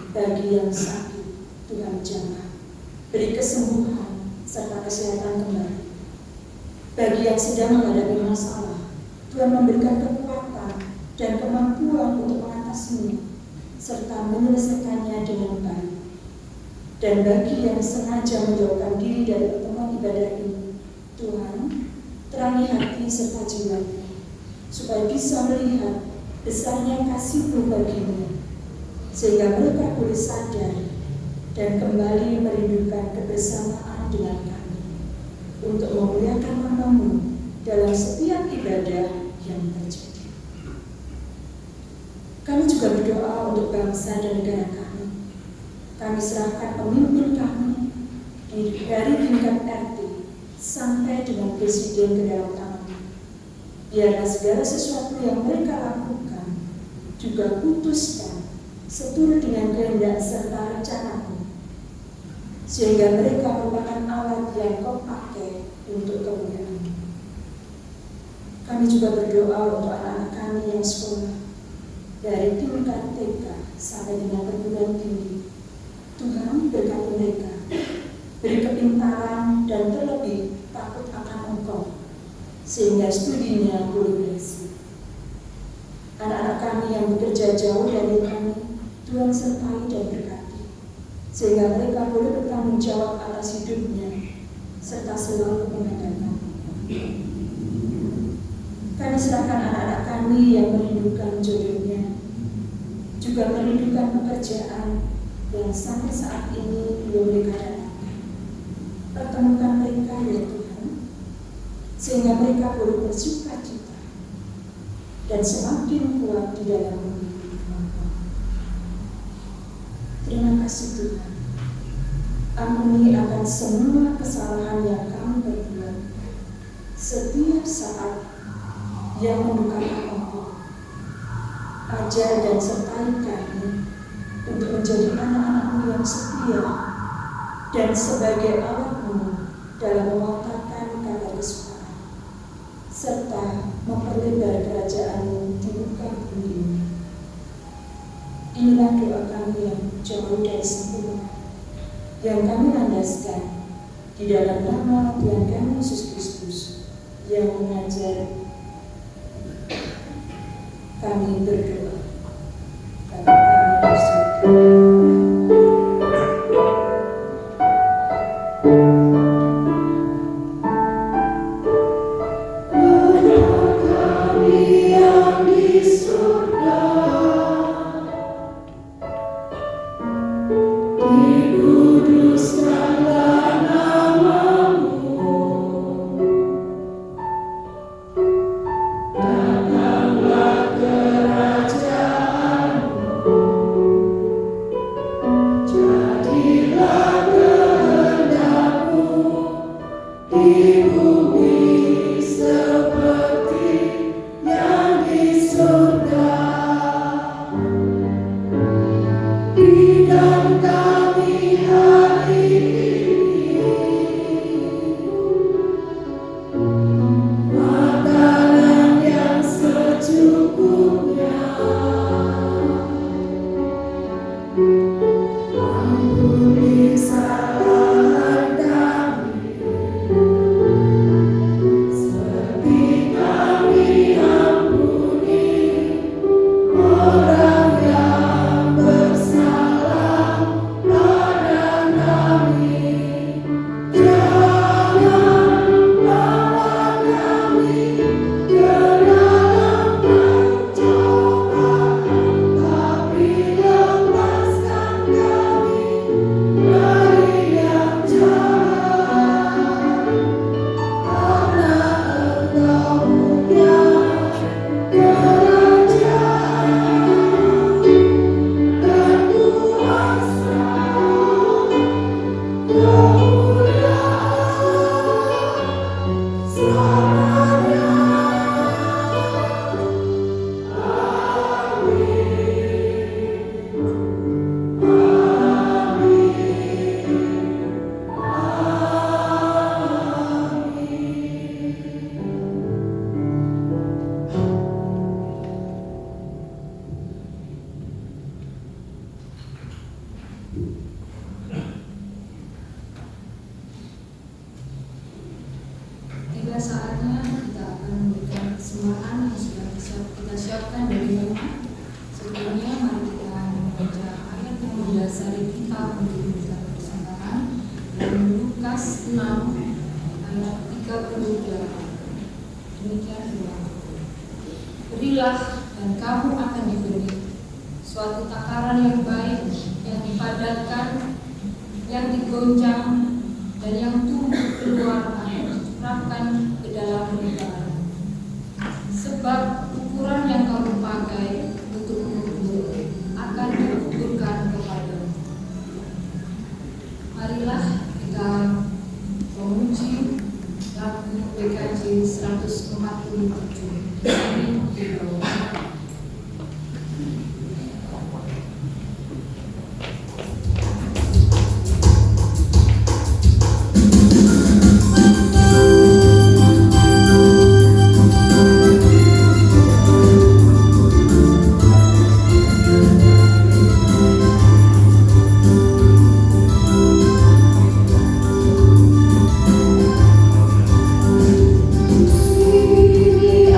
bagi yang sakit, Tuhan jamah, beri kesembuhan serta kesehatan kembali. Bagi yang sedang menghadapi masalah, Tuhan memberikan kekuatan dan kemampuan untuk mengatasinya, serta menyelesaikannya dengan baik. Dan bagi yang sengaja menjauhkan diri dari pertemuan ibadah ini, Tuhan, terangi hati serta jiwanya, supaya bisa melihat besarnya kasih-Mu baginya, sehingga mereka boleh sadar dan kembali merindukan kebersamaan dengan kami untuk memuliakan nama-Mu dalam setiap ibadah yang terjadi. Kami juga berdoa untuk bangsa dan negara kami. Kami serahkan pemimpin kami dari tingkat RT sampai dengan presiden ke dalam tangan-Mu. Biarlah segala sesuatu yang mereka lakukan juga putuskan seturut dengan kehendak serta rencana-Mu, sehingga mereka merupakan alat yang Kau pakai untuk kemuliaan-Mu. Kami juga berdoa untuk anak-anak kami yang sekolah dari tingkat TK sampai dengan perguruan tinggi. Tuhan, berkati mereka, beri kepintaran dan terlebih takut akan Engkau, sehingga studinya boleh berhasil. Anak-anak kami yang bekerja jauh dari kami, Tuhan sertai dan berkati, sehingga mereka boleh bertanggung jawab atas hidupnya, serta selalu mengandalkan. Kami serahkan anak-anak kami yang merindukan jodohnya, juga merindukan pekerjaan yang sampai saat ini belum mereka dapatkan. Pertemukan mereka ya Tuhan, sehingga mereka boleh bersuka-cita dan semakin kuat di dalam mengikuti Engkau. Terima kasih Tuhan. Ampuni akan semua kesalahan yang kami perbuat setiap saat yang mendukakan Engkau. Ajar dan sertai kami untuk menjadi anak-anak-Mu yang setia dan sebagai alat-Mu dalam mewartakan kabar kesukaan, serta memperlebar kerajaan-Mu di muka bumi ini. Inilah doa kami yang jauh dari sempurna, yang kami landaskan di dalam nama Tuhan kami Yesus Kristus yang mengajar kami berdoa. Bapa kami di surga. mendasari kita untuk minta persembahan dalam Lukas 6 ayat 38. Demikian doa. Berilah dan kamu akan diberi, suatu takaran yang baik, yang dipadatkan, yang digoncang, dan yang tumbuh keluar akan dicurahkan ke dalam lingkaran. Sebab ukuran yang kamu pakai untuk mengukur akan diukurkan kepadamu. Marilah kita memuji lagu PKJ 147 di bawah. Sini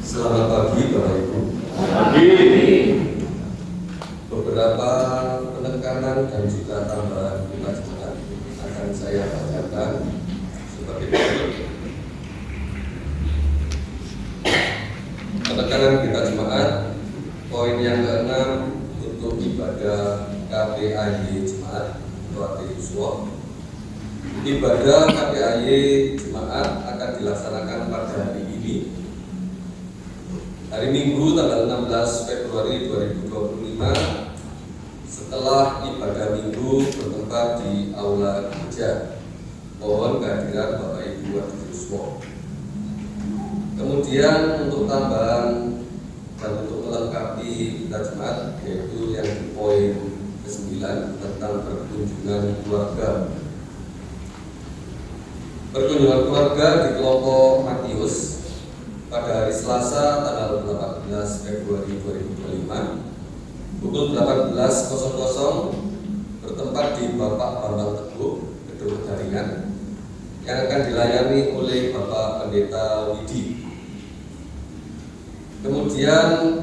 Selamat pagi Bapak Ibu. Beberapa penekanan dan juga tambahan kita jemaat akan saya bacakan sebagai berikut. Penekanan kita jemaat, poin yang ke-6 untuk ibadah KPAY jemaat atau Yuswa. Ibadah KPAY jemaat akan dilaksanakan pada hari ini, hari Minggu tanggal 16 Februari 2025, setelah ibadah Minggu bertempat di Aula Gereja. Mohon kehadiran Bapak Ibu Yuswa. Kemudian untuk tambahan dan untuk melengkapi kita jemaat, yaitu yang di poin ke-9 tentang perkunjungan keluarga. Perkunjungan keluarga di kelompok Matius pada hari Selasa tanggal 18 Februari 2025 pukul 18.00 bertempat di Bapak Bambang Teguh, Gedung Jaringan, yang akan dilayani oleh Bapak Pendeta Widi. Kemudian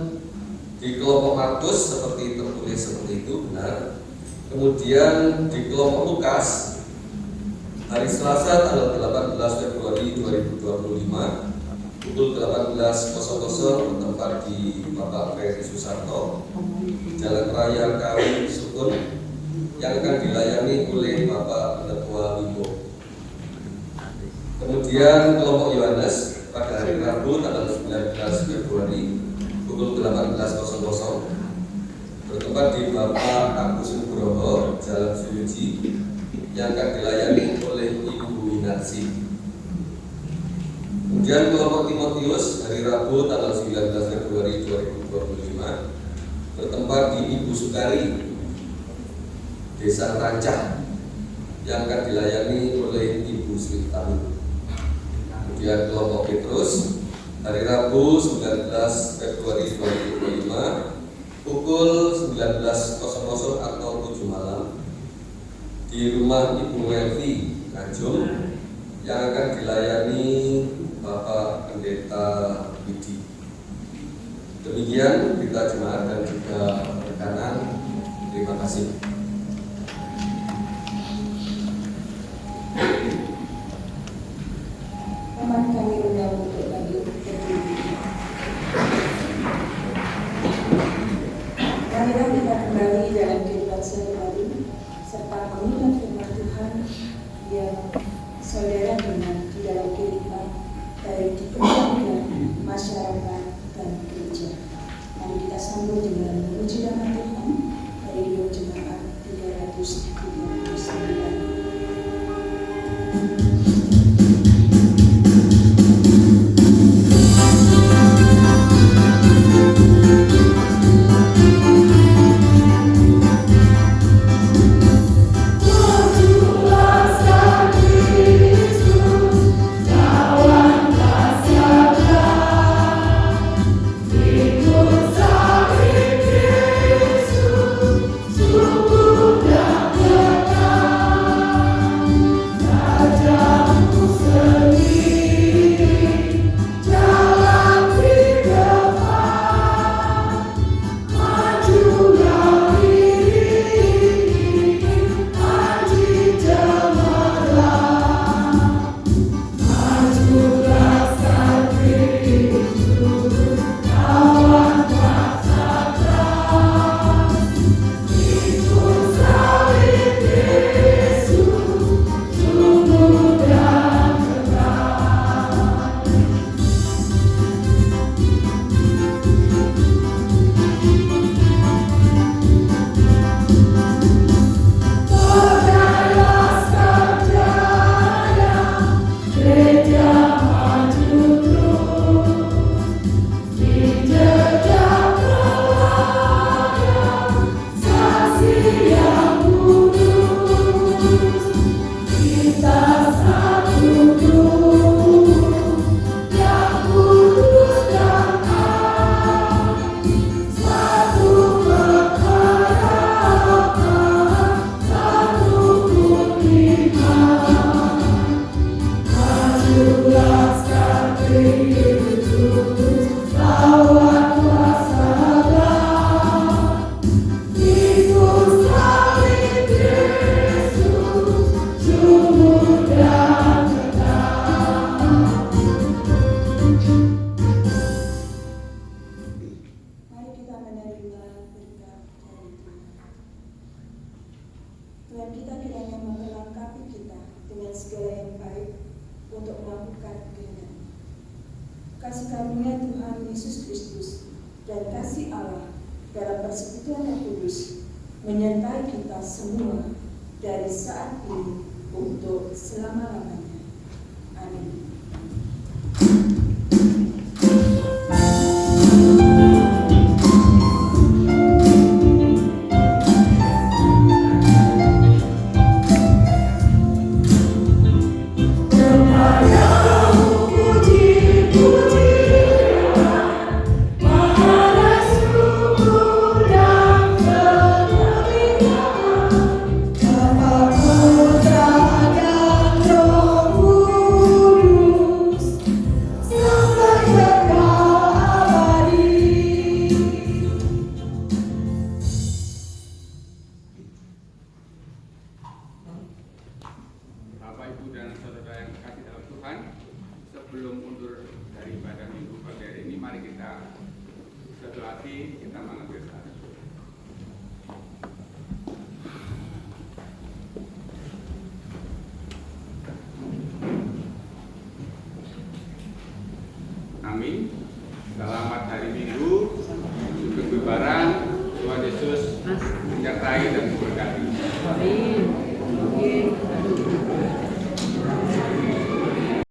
di kelompok Markus seperti tertulis seperti itu, benar. Kemudian di kelompok Lukas hari Selasa tanggal 18 Februari 2025 pukul 18.00 bertempat di Bapak Ferry Susarto, Jalan Raya Kawi Sukun, yang akan dilayani oleh Bapak Ketua Wibo. Kemudian kelompok Yohanes pada hari Rabu tanggal 19 Februari pukul 18.00 bertempat di Bapak Agus Nugroho, Jalan Suluji, yang akan dilayani oleh Ibu Winarsi. Kemudian kelompok Timotius hari Rabu tanggal 19 Februari 2025 bertempat di Ibu Sukari, Desa Rancah, yang akan dilayani oleh Ibu Sri Tanu. Kemudian kelompok Petrus hari Rabu 19 Februari 2025 pukul 19.00 atau 7 malam di rumah Ibu Melvi Tanjung, yang akan dilayani Bapak Pendeta Widi. Demikian berita jemaat dan juga penekanan. Terima kasih. Teman kami undang untuk bagi berdiri. Marilah kita kembali dalam kehidupan sehari-hari serta mengingat firman Tuhan yang saudara dengar di dalam kehidupan baik di keluarga, masyarakat, dan gereja. Mari kita sambung dengan memuji nama Tuhan dari jemaat 339. Raja karunia Tuhan Yesus Kristus dan kasih Allah dalam persekutuan Roh Kudus menyertai kita semua dari saat ini untuk selama-lamanya. Amin. Bapak, Ibu, dan saudara yang kasih dalam Tuhan, sebelum mundur dari ibadah minggu pagi hari ini, mari kita satu hati kita mengambil saat. Amin. Selamat hari Minggu, sugeng bebaran, Tuhan Yesus menyertai dan memberkati. Amin.